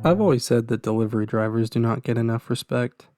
I've always said that delivery drivers do not get enough respect.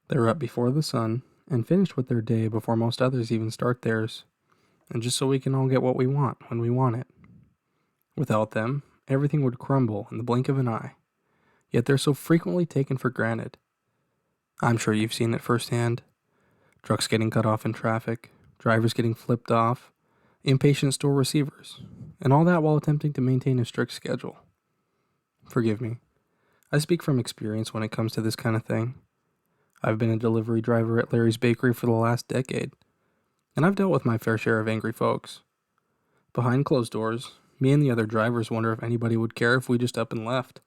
They're up before the sun and finish with their day before most others even start theirs, and just so we can all get what we want when we want it. Without them, everything would crumble in the blink of an eye, yet they're so frequently taken for granted. I'm sure you've seen it firsthand. Trucks getting cut off in traffic, drivers getting flipped off, impatient store receivers, and all that while attempting to maintain a strict schedule. Forgive me. I speak from experience when it comes to this kind of thing. I've been a delivery driver at Larry's Bakery for the last decade, and I've dealt with my fair share of angry folks. Behind closed doors, me and the other drivers wonder if anybody would care if we just up and left.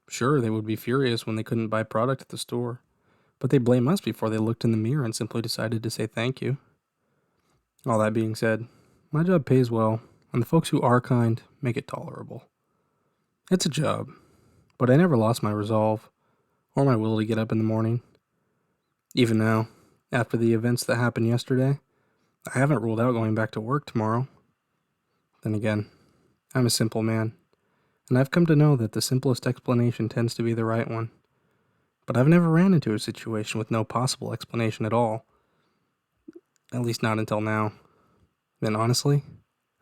Sure, they would be furious when they couldn't buy product at the store, but they blame us before they looked in the mirror and simply decided to say thank you. All that being said, my job pays well, and the folks who are kind make it tolerable. It's a job, but I never lost my resolve, or my will to get up in the morning. Even now, after the events that happened yesterday, I haven't ruled out going back to work tomorrow. Then again, I'm a simple man, and I've come to know that the simplest explanation tends to be the right one. But I've never ran into a situation with no possible explanation at all. At least not until now. And honestly,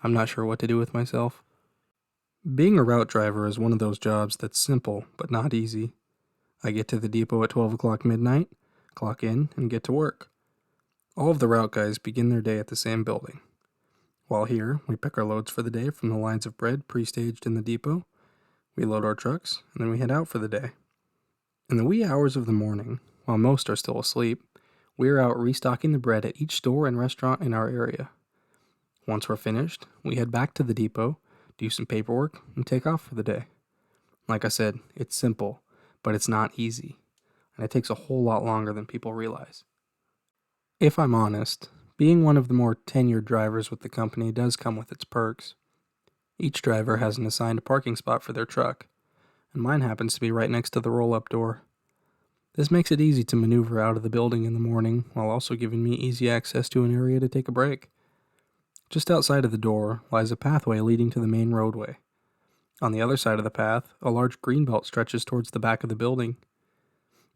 I'm not sure what to do with myself. Being a route driver is one of those jobs that's simple, but not easy. I get to the depot at 12 o'clock midnight, clock in, and get to work. All of the route guys begin their day at the same building. While here, we pick our loads for the day from the lines of bread pre-staged in the depot. We load our trucks, and then we head out for the day. In the wee hours of the morning, while most are still asleep, we are out restocking the bread at each store and restaurant in our area. Once we're finished, we head back to the depot, do some paperwork, and take off for the day. Like I said, it's simple, but it's not easy, and it takes a whole lot longer than people realize. If I'm honest, being one of the more tenured drivers with the company does come with its perks. Each driver has an assigned parking spot for their truck, and mine happens to be right next to the roll-up door. This makes it easy to maneuver out of the building in the morning while also giving me easy access to an area to take a break. Just outside of the door lies a pathway leading to the main roadway. On the other side of the path, a large greenbelt stretches towards the back of the building.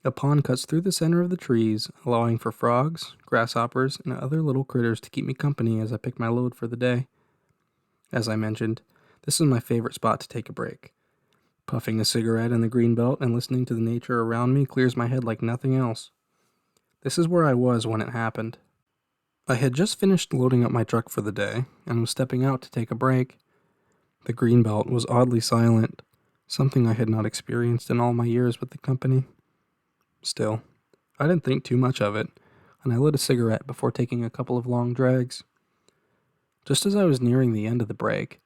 A pond cuts through the center of the trees, allowing for frogs, grasshoppers, and other little critters to keep me company as I pick my load for the day. As I mentioned, this is my favorite spot to take a break. Puffing a cigarette in the greenbelt and listening to the nature around me clears my head like nothing else. This is where I was when it happened. I had just finished loading up my truck for the day and was stepping out to take a break. The greenbelt was oddly silent, something I had not experienced in all my years with the company. Still, I didn't think too much of it, and I lit a cigarette before taking a couple of long drags. Just as I was nearing the end of the break,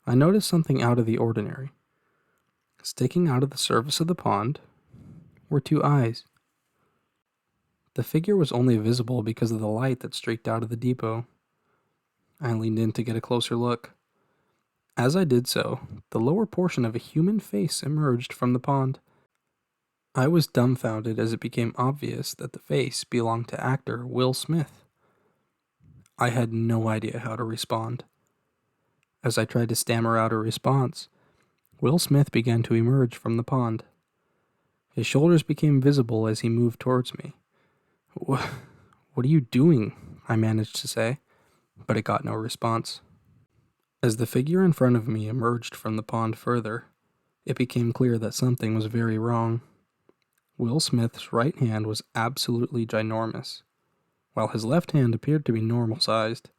I noticed something out of the ordinary. Sticking out of the surface of the pond were two eyes. The figure was only visible because of the light that streaked out of the depot. I leaned in to get a closer look. As I did so, the lower portion of a human face emerged from the pond. I was dumbfounded as it became obvious that the face belonged to actor Will Smith. I had no idea how to respond. As I tried to stammer out a response, Will Smith began to emerge from the pond. His shoulders became visible as he moved towards me. What are you doing? I managed to say, but it got no response. As the figure in front of me emerged from the pond further, it became clear that something was very wrong. Will Smith's right hand was absolutely ginormous. While his left hand appeared to be normal-sized,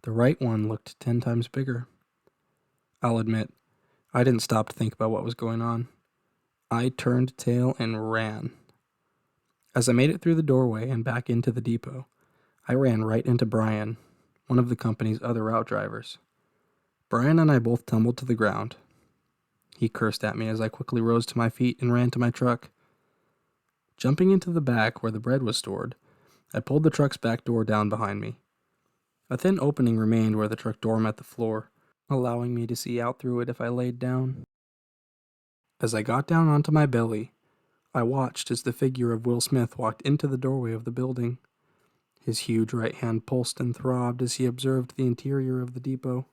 the right one looked 10 times bigger. I'll admit, I didn't stop to think about what was going on. I turned tail and ran. As I made it through the doorway and back into the depot, I ran right into Brian, one of the company's other route drivers. Brian and I both tumbled to the ground. He cursed at me as I quickly rose to my feet and ran to my truck. Jumping into the back where the bread was stored, I pulled the truck's back door down behind me. A thin opening remained where the truck door met the floor, allowing me to see out through it if I laid down. As I got down onto my belly, I watched as the figure of Will Smith walked into the doorway of the building. His huge right hand pulsed and throbbed as he observed the interior of the depot.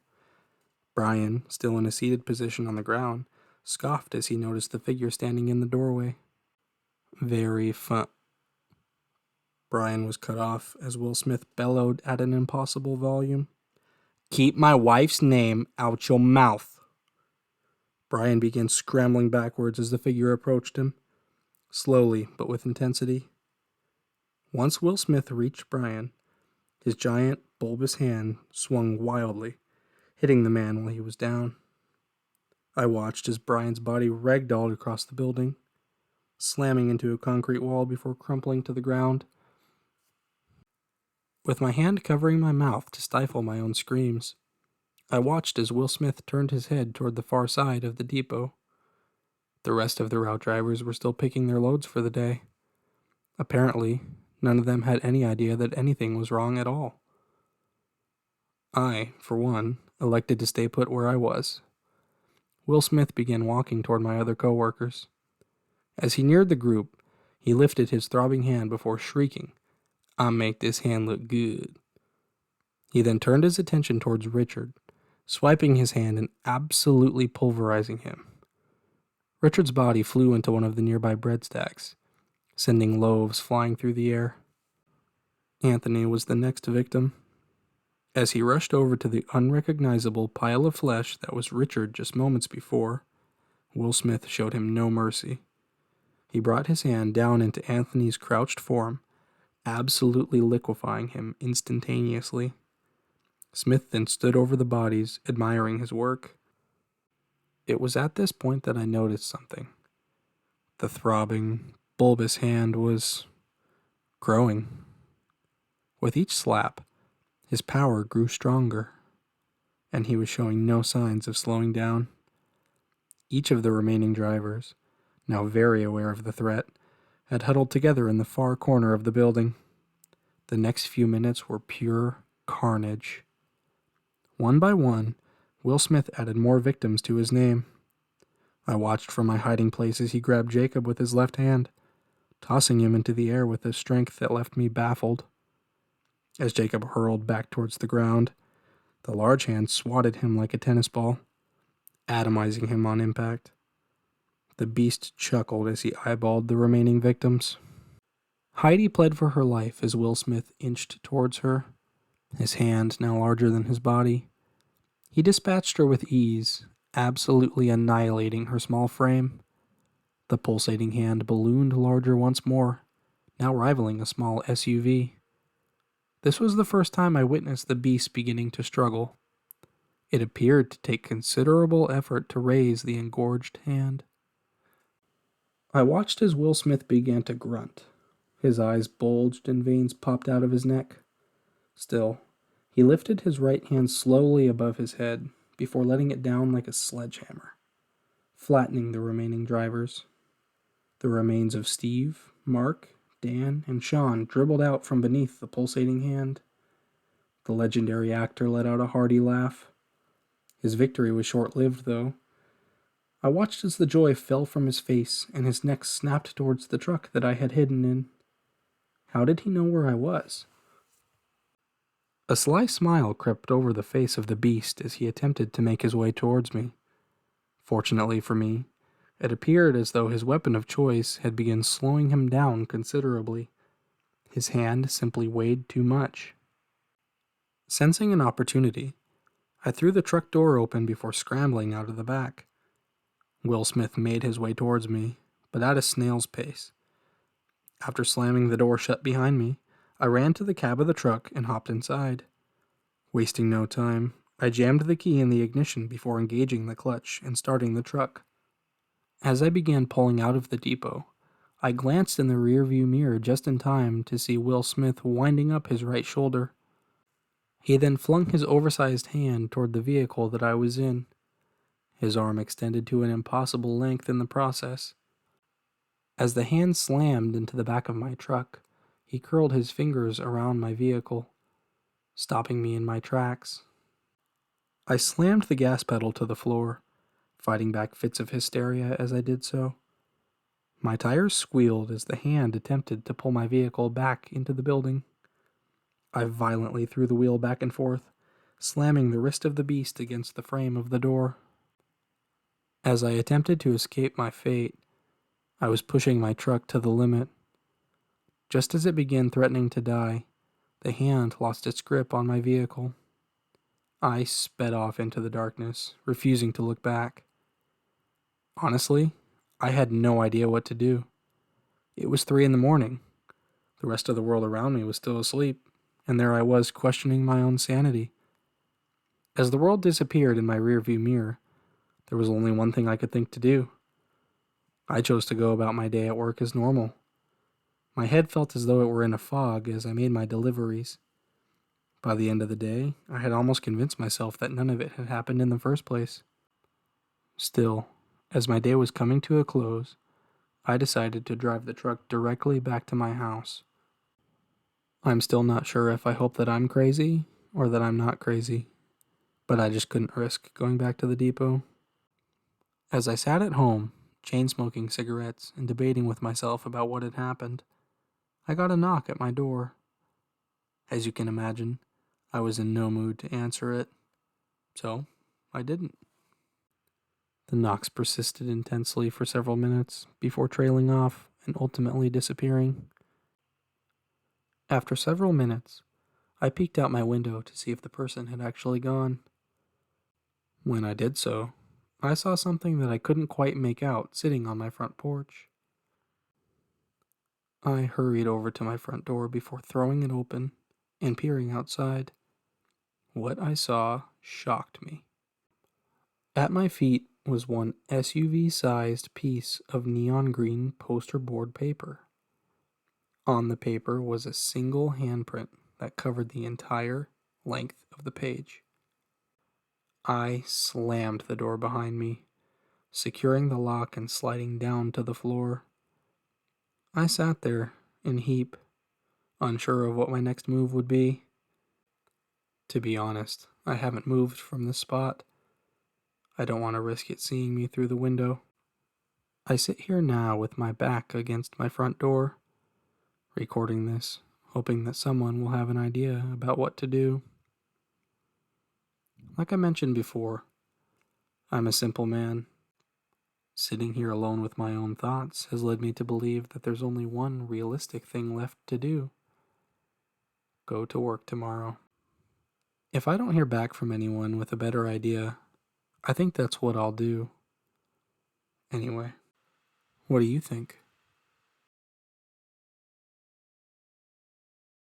Brian, still in a seated position on the ground, scoffed as he noticed the figure standing in the doorway. Very fun. Brian was cut off as Will Smith bellowed at an impossible volume. Keep my wife's name out your mouth. Brian began scrambling backwards as the figure approached him, slowly but with intensity. Once Will Smith reached Brian, his giant, bulbous hand swung wildly, hitting the man while he was down. I watched as Brian's body ragdolled across the building, slamming into a concrete wall before crumpling to the ground. With my hand covering my mouth to stifle my own screams, I watched as Will Smith turned his head toward the far side of the depot. The rest of the route drivers were still picking their loads for the day. Apparently, none of them had any idea that anything was wrong at all. I, for one, elected to stay put where I was. Will Smith began walking toward my other coworkers. As he neared the group, he lifted his throbbing hand before shrieking, "I make this hand look good." He then turned his attention towards Richard, swiping his hand and absolutely pulverizing him. Richard's body flew into one of the nearby bread stacks, sending loaves flying through the air. Anthony was the next victim. As he rushed over to the unrecognizable pile of flesh that was Richard just moments before, Will Smith showed him no mercy. He brought his hand down into Anthony's crouched form, absolutely liquefying him instantaneously. Smith then stood over the bodies, admiring his work. It was at this point that I noticed something. The throbbing, bulbous hand was growing. With each slap, his power grew stronger, and he was showing no signs of slowing down. Each of the remaining drivers, now very aware of the threat, had huddled together in the far corner of the building. The next few minutes were pure carnage. One by one, Will Smith added more victims to his name. I watched from my hiding place as he grabbed Jacob with his left hand, tossing him into the air with a strength that left me baffled. As Jacob hurled back towards the ground, the large hand swatted him like a tennis ball, atomizing him on impact. The beast chuckled as he eyeballed the remaining victims. Heidi pled for her life as Will Smith inched towards her, his hand now larger than his body. He dispatched her with ease, absolutely annihilating her small frame. The pulsating hand ballooned larger once more, now rivaling a small SUV. This was the first time I witnessed the beast beginning to struggle. It appeared to take considerable effort to raise the engorged hand. I watched as Will Smith began to grunt. His eyes bulged and veins popped out of his neck. Still, he lifted his right hand slowly above his head before letting it down like a sledgehammer, flattening the remaining drivers. The remains of Steve, Mark, Dan, and Sean dribbled out from beneath the pulsating hand. The legendary actor let out a hearty laugh. His victory was short-lived, though. I watched as the joy fell from his face and his neck snapped towards the truck that I had hidden in. How did he know where I was? A sly smile crept over the face of the beast as he attempted to make his way towards me. Fortunately for me, it appeared as though his weapon of choice had begun slowing him down considerably. His hand simply weighed too much. Sensing an opportunity, I threw the truck door open before scrambling out of the back. Will Smith made his way towards me, but at a snail's pace. After slamming the door shut behind me, I ran to the cab of the truck and hopped inside. Wasting no time, I jammed the key in the ignition before engaging the clutch and starting the truck. As I began pulling out of the depot, I glanced in the rearview mirror just in time to see Will Smith winding up his right shoulder. He then flung his oversized hand toward the vehicle that I was in. His arm extended to an impossible length in the process. As the hand slammed into the back of my truck, he curled his fingers around my vehicle, stopping me in my tracks. I slammed the gas pedal to the floor, fighting back fits of hysteria as I did so. My tires squealed as the hand attempted to pull my vehicle back into the building. I violently threw the wheel back and forth, slamming the wrist of the beast against the frame of the door. As I attempted to escape my fate, I was pushing my truck to the limit. Just as it began threatening to die, the hand lost its grip on my vehicle. I sped off into the darkness, refusing to look back. Honestly, I had no idea what to do. It was 3 in the morning. The rest of the world around me was still asleep, and there I was questioning my own sanity. As the world disappeared in my rearview mirror, there was only one thing I could think to do. I chose to go about my day at work as normal. My head felt as though it were in a fog as I made my deliveries. By the end of the day, I had almost convinced myself that none of it had happened in the first place. Still, as my day was coming to a close, I decided to drive the truck directly back to my house. I'm still not sure if I hope that I'm crazy or that I'm not crazy, but I just couldn't risk going back to the depot. As I sat at home, chain smoking cigarettes and debating with myself about what had happened, I got a knock at my door. As you can imagine, I was in no mood to answer it, so I didn't. The knocks persisted intensely for several minutes before trailing off and ultimately disappearing. After several minutes, I peeked out my window to see if the person had actually gone. When I did so, I saw something that I couldn't quite make out sitting on my front porch. I hurried over to my front door before throwing it open and peering outside. What I saw shocked me. At my feet was one SUV-sized piece of neon green poster board paper. On the paper was a single handprint that covered the entire length of the page. I slammed the door behind me, securing the lock and sliding down to the floor. I sat there in a heap, unsure of what my next move would be. To be honest, I haven't moved from this spot. I don't want to risk it seeing me through the window. I sit here now with my back against my front door, recording this, hoping that someone will have an idea about what to do. Like I mentioned before, I'm a simple man. Sitting here alone with my own thoughts has led me to believe that there's only one realistic thing left to do. Go to work tomorrow. If I don't hear back from anyone with a better idea, I think that's what I'll do. Anyway, what do you think?